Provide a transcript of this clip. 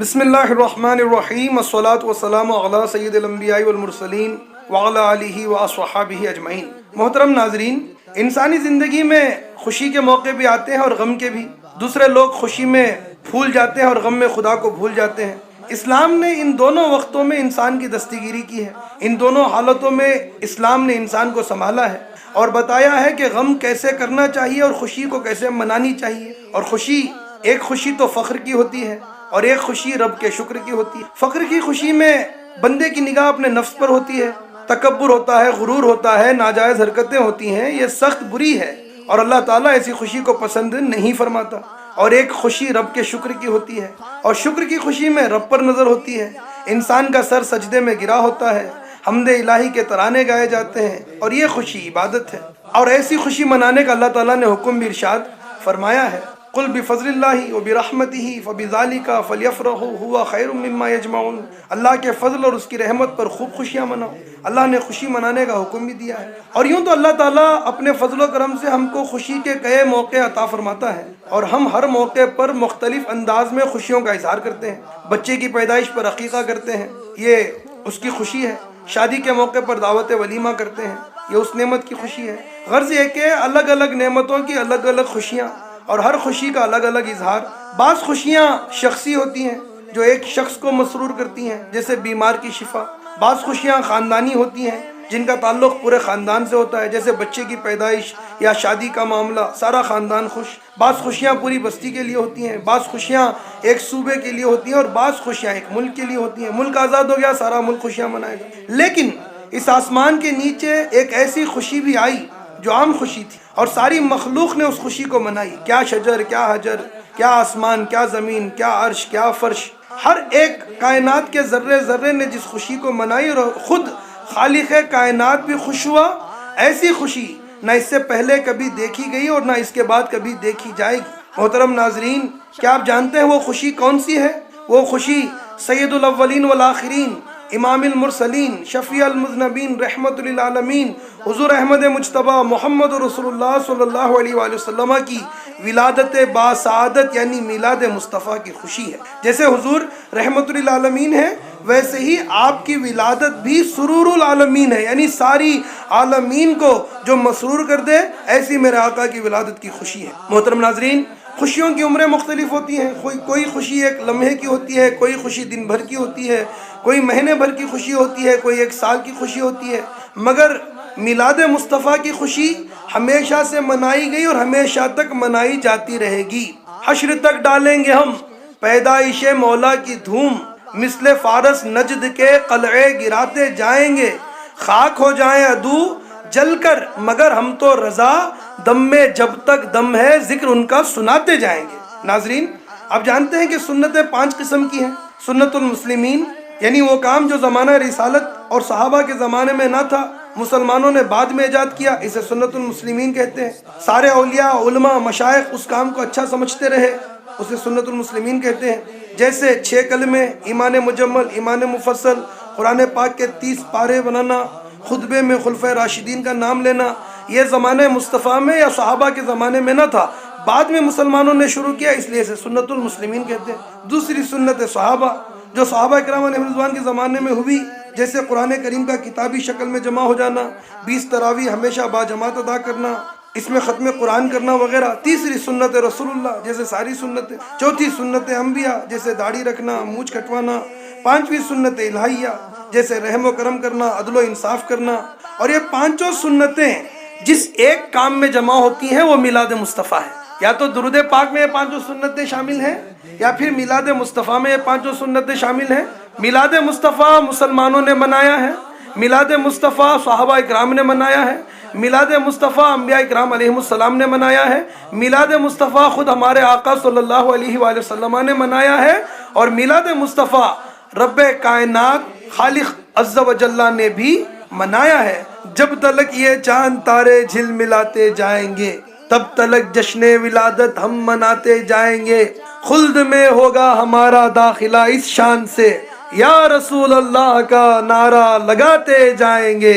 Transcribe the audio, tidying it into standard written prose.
بسم اللہ الرحمن الرحیم، الصلاۃ والسلام علی سید الانبیاء والمرسلین وعلی آلہ واصحابہ اجمعین۔ محترم ناظرین، انسانی زندگی میں خوشی کے موقع بھی آتے ہیں اور غم کے بھی۔ دوسرے لوگ خوشی میں پھول جاتے ہیں اور غم میں خدا کو بھول جاتے ہیں۔ اسلام نے ان دونوں وقتوں میں انسان کی دستگیری کی ہے۔ ان دونوں حالتوں میں اسلام نے انسان کو سنبھالا ہے اور بتایا ہے کہ غم کیسے کرنا چاہیے اور خوشی کو کیسے منانی چاہیے۔ اور ایک خوشی تو فخر کی ہوتی ہے اور ایک خوشی رب کے شکر کی ہوتی ہے۔ فخر کی خوشی میں بندے کی نگاہ اپنے نفس پر ہوتی ہے، تکبر ہوتا ہے، غرور ہوتا ہے، ناجائز حرکتیں ہوتی ہیں، یہ سخت بری ہے اور اللہ تعالیٰ ایسی خوشی کو پسند نہیں فرماتا۔ اور ایک خوشی رب کے شکر کی ہوتی ہے اور شکر کی خوشی میں رب پر نظر ہوتی ہے، انسان کا سر سجدے میں گرا ہوتا ہے، حمد الہی کے ترانے گائے جاتے ہیں اور یہ خوشی عبادت ہے۔ اور ایسی خوشی منانے کا اللہ تعالیٰ نے حکم بھی ارشاد فرمایا ہے، قل بفضل اللہ وبرحمتہ فبذالک فلیفرحوا ھو خیر مما یجمعون۔ اللہ کے فضل اور اس کی رحمت پر خوب خوشیاں مناؤ۔ اللہ نے خوشی منانے کا حکم بھی دیا ہے۔ اور یوں تو اللہ تعالیٰ اپنے فضل و کرم سے ہم کو خوشی کے کئی موقع عطا فرماتا ہے اور ہم ہر موقع پر مختلف انداز میں خوشیوں کا اظہار کرتے ہیں۔ بچے کی پیدائش پر عقیقہ کرتے ہیں، یہ اس کی خوشی ہے۔ شادی کے موقع پر دعوت ولیمہ کرتے ہیں، یہ اس نعمت کی خوشی ہے۔ غرض یہ کہ الگ الگ نعمتوں کی الگ الگ خوشیاں اور ہر خوشی کا الگ الگ اظہار۔ بعض خوشیاں شخصی ہوتی ہیں جو ایک شخص کو مسرور کرتی ہیں، جیسے بیمار کی شفا۔ بعض خوشیاں خاندانی ہوتی ہیں جن کا تعلق پورے خاندان سے ہوتا ہے، جیسے بچے کی پیدائش یا شادی کا معاملہ، سارا خاندان خوش۔ بعض خوشیاں پوری بستی کے لیے ہوتی ہیں، بعض خوشیاں ایک صوبے کے لیے ہوتی ہیں اور بعض خوشیاں ایک ملک کے لیے ہوتی ہیں۔ ملک آزاد ہو گیا، سارا ملک خوشیاں منائے گا۔ لیکن اس آسمان کے نیچے ایک ایسی خوشی بھی آئی جو عام خوشی تھی اور ساری مخلوق نے اس خوشی کو منائی۔ کیا شجر، کیا حجر، کیا آسمان، کیا زمین، کیا عرش، کیا فرش، ہر ایک کائنات کے ذرے ذرے نے جس خوشی کو منائی اور خود خالق کائنات بھی خوش ہوا۔ ایسی خوشی نہ اس سے پہلے کبھی دیکھی گئی اور نہ اس کے بعد کبھی دیکھی جائے گی۔ محترم ناظرین، کیا آپ جانتے ہیں وہ خوشی کون سی ہے؟ وہ خوشی سید الاولین والآخرین، امام المرسلین، شفیع المذنبین، رحمت للعالمین، حضور احمد مجتبیٰ محمد رسول اللہ صلی اللہ علیہ وآلہ وسلم کی ولادت باسعادت یعنی میلاد مصطفیٰ کی خوشی ہے۔ جیسے حضور رحمت للعالمین ہے، ویسے ہی آپ کی ولادت بھی سرور العالمین ہے، یعنی ساری عالمین کو جو مسرور کر دے، ایسی میرے آقا کی ولادت کی خوشی ہے۔ محترم ناظرین، خوشیوں کی عمریں مختلف ہوتی ہیں۔ کوئی خوشی ایک لمحے کی ہوتی ہے، کوئی خوشی دن بھر کی ہوتی ہے، کوئی مہینے بھر کی خوشی ہوتی ہے، کوئی ایک سال کی خوشی ہوتی ہے، مگر میلاد مصطفیٰ کی خوشی ہمیشہ سے منائی گئی اور ہمیشہ تک منائی جاتی رہے گی۔ حشر تک ڈالیں گے ہم پیدائش مولا کی دھوم، مثل فارس نجد کے قلعے گراتے جائیں گے، خاک ہو جائیں عدو جل کر مگر ہم تو رضا، دم میں جب تک دم ہے ذکر ان کا سناتے جائیں گے۔ ناظرین، آپ جانتے ہیں کہ سنتیں 5 قسم کی ہیں۔ سنت المسلمین یعنی وہ کام جو زمانہ رسالت اور صحابہ کے زمانے میں نہ تھا، مسلمانوں نے بعد میں ایجاد کیا، اسے سنت المسلمین کہتے ہیں۔ سارے اولیاء، علماء، مشائخ اس کام کو اچھا سمجھتے رہے، اسے سنت المسلمین کہتے ہیں۔ جیسے 6 کلمے، ایمان مجمل، ایمان مفصل، قرآن پاک کے 30 پارے بنانا، خطبے میں خلفائے راشدین کا نام لینا، یہ زمانہ مصطفیٰ میں یا صحابہ کے زمانے میں نہ تھا، بعد میں مسلمانوں نے شروع کیا، اس لیے اسے سنت المسلمین کہتے ہیں۔ دوسری سنت صحابہ جو صحابہ کرام علیہ رضوان کے زمانے میں ہوئی، جیسے قرآن کریم کا کتابی شکل میں جمع ہو جانا، 20 تراویح ہمیشہ باجماعت ادا کرنا، اس میں ختم قرآن کرنا وغیرہ۔ تیسری سنت رسول اللہ جیسے ساری سنتیں۔ چوتھی سنت انبیاء جیسے داڑھی رکھنا، مونچھ کٹوانا۔ 5ویں سنت الہیہ جیسے رحم و کرم کرنا، عدل و انصاف کرنا۔ اور یہ 5 سنتیں جس ایک کام میں جمع ہوتی ہیں وہ میلاد مصطفیٰ ہے۔ یا تو درود پاک میں یہ 5 سنتیں شامل ہیں یا پھر میلاد مصطفیٰ میں یہ 5 سنتیں شامل ہیں۔ میلاد مصطفیٰ مسلمانوں نے منایا ہے، میلاد مصطفیٰ صحابہ اکرام نے منایا ہے، میلاد مصطفیٰ انبیاء اکرام علیہ السلام نے منایا ہے، میلاد مصطفیٰ خود ہمارے آقا صلی اللہ علیہ وآلہ وسلم نے منایا ہے، اور میلاد مصطفیٰ رب کائنات خالق عز و جل نے بھی منایا ہے۔ جب تلک یہ چاند تارے جھل ملاتے جائیں گے، تب تلک جشن ولادت ہم مناتے جائیں گے، خلد میں ہوگا ہمارا داخلہ اس شان سے، یا رسول اللہ کا نعرہ لگاتے جائیں گے۔